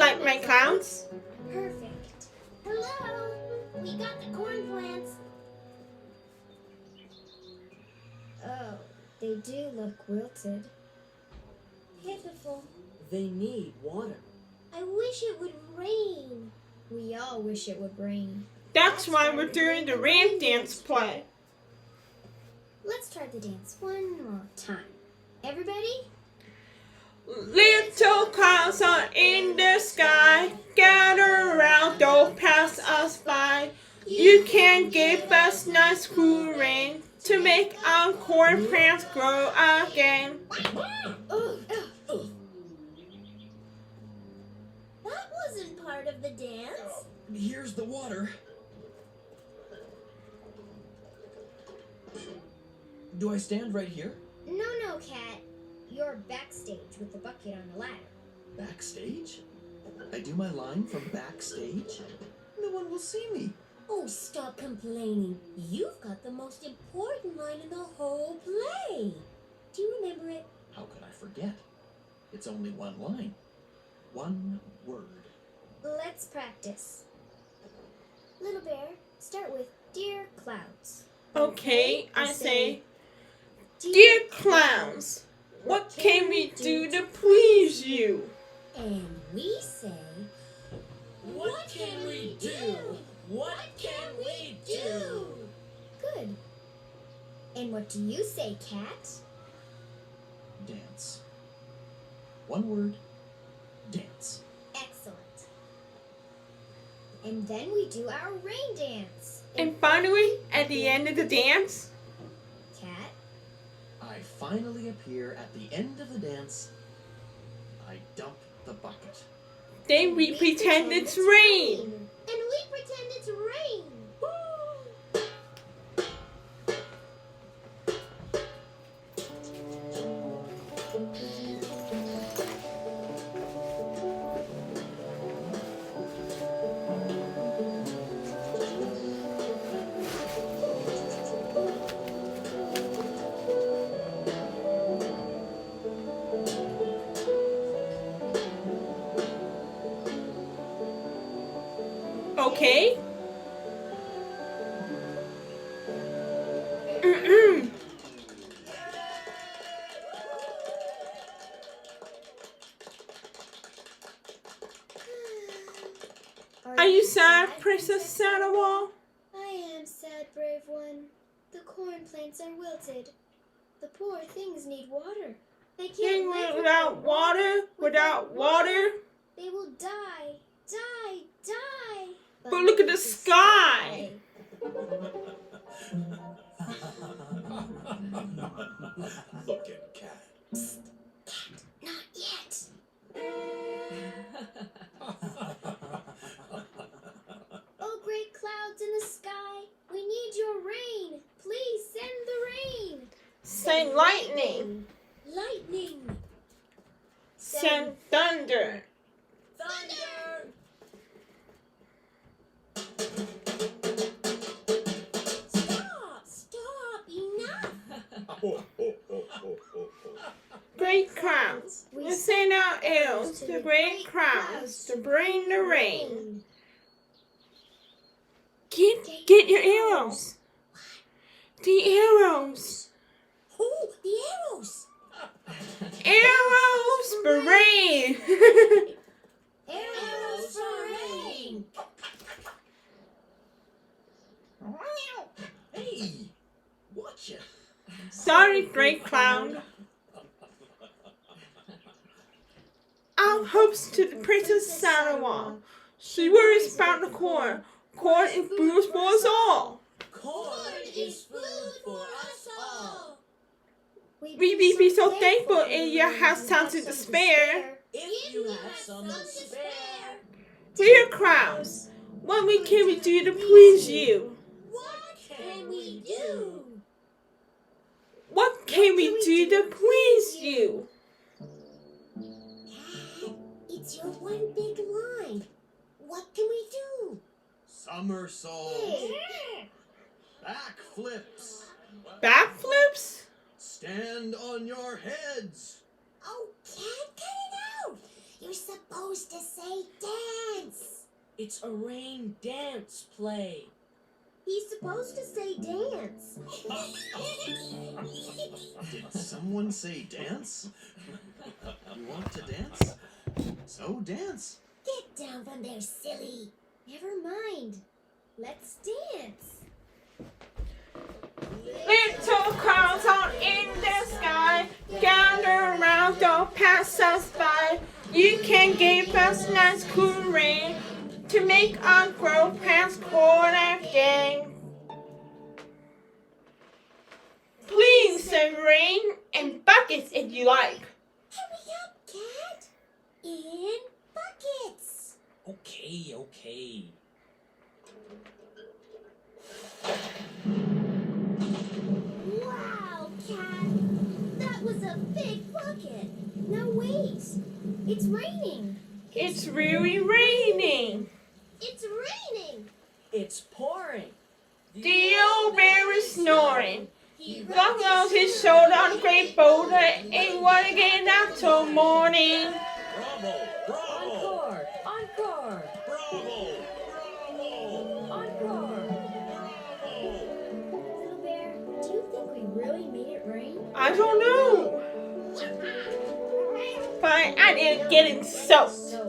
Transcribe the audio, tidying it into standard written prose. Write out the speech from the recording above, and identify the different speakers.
Speaker 1: like my clowns?
Speaker 2: Perfect. Hello! We got the corn plants. Oh, they do look wilted. Pitiful.
Speaker 3: They need water.
Speaker 2: I wish it would rain. We all wish it would rain.
Speaker 1: That's why we're doing the rain dance play.
Speaker 2: Let's try the dance one more time. Everybody?
Speaker 1: Little clouds are in the sky. Gather around, don't pass us by. You can give us nice cool rain to make our corn plants grow again.
Speaker 2: That wasn't part of the dance.
Speaker 3: Here's the water. Do I stand right here?
Speaker 2: No, Cat. You're backstage with the bucket on the ladder.
Speaker 3: Backstage? I do my line from backstage? No one will see me.
Speaker 2: Oh, stop complaining. You've got the most important line in the whole play. Do you remember it?
Speaker 3: How could I forget? It's only one line. One word.
Speaker 2: Let's practice. Little Bear, start with Dear Clouds.
Speaker 1: Okay, I say, Dear clowns, what can we do to please you?
Speaker 2: And we say,
Speaker 3: What can we do? What can we do?
Speaker 2: Good. And what do you say, Cat?
Speaker 3: Dance. One word. Dance.
Speaker 2: Excellent. And then we do our rain dance.
Speaker 1: And finally, at the end of the dance,
Speaker 2: Cat?
Speaker 3: I finally appear at the end of the dance. I dump the bucket.
Speaker 1: then we pretend it's rain.
Speaker 2: And we pretend it's rain.
Speaker 1: Okay? Mm-mm. Are you sad, Princess Sandoval?
Speaker 2: I am sad, brave one. The corn plants are wilted. The poor things need water. They can't live
Speaker 1: Without water, without water.
Speaker 2: They will die, die, die.
Speaker 1: But look at the sky.
Speaker 3: Look at Cat.
Speaker 2: Not yet. Oh, great clouds in the sky, we need your rain. Please send the rain.
Speaker 1: Send lightning.
Speaker 2: Lightning.
Speaker 1: Send thunder.
Speaker 2: Thunder. Stop, enough.
Speaker 1: Great clouds. We send our arrows to great clouds to bring the rain. Get your arrows. The arrows.
Speaker 2: Oh, the arrows.
Speaker 1: Arrows for rain.
Speaker 2: Arrows for rain.
Speaker 3: Hey, watch it.
Speaker 1: Sorry, great cloud. Our hopes to the Princess Sandoval. She worries about the corn. Corn is food for us all.
Speaker 2: Corn is food for us all.
Speaker 1: We be so thankful and you have something to spare.
Speaker 2: If you have some to spare.
Speaker 1: Dear crowds, what can we do to please you?
Speaker 2: What can we do?
Speaker 1: What can we do to please you?
Speaker 2: It's your one big line. What can we do?
Speaker 3: Somersaults. Backflips.
Speaker 1: Backflips?
Speaker 3: Stand on your heads.
Speaker 2: Oh, Cat, cut it out. You You're supposed to say dance.
Speaker 4: It's a rain dance play.
Speaker 2: He's supposed to say dance.
Speaker 3: Did someone say dance? You want to dance? So dance.
Speaker 2: Get down from there, silly. Never mind. Let's dance.
Speaker 1: Little clouds out in the sky, gather around, don't pass us by. You can give us nice cool rain to make our grow plants grow again. Please send rain and buckets if you like.
Speaker 2: Hurry up, Cat. In buckets.
Speaker 4: Okay.
Speaker 2: Wow, Cat. That was a big bucket. Now wait. It's raining.
Speaker 1: It's really raining.
Speaker 2: It's raining.
Speaker 4: It's pouring.
Speaker 1: The old bear is snoring. He flung out his shoulder on a great boulder and wanna get out till morning.
Speaker 3: Bravo!
Speaker 4: Encore! Encore!
Speaker 3: Bravo!
Speaker 4: Encore!
Speaker 2: Little bear, do you think we really made it rain?
Speaker 1: I don't know. But I didn't get it soaked.
Speaker 2: So.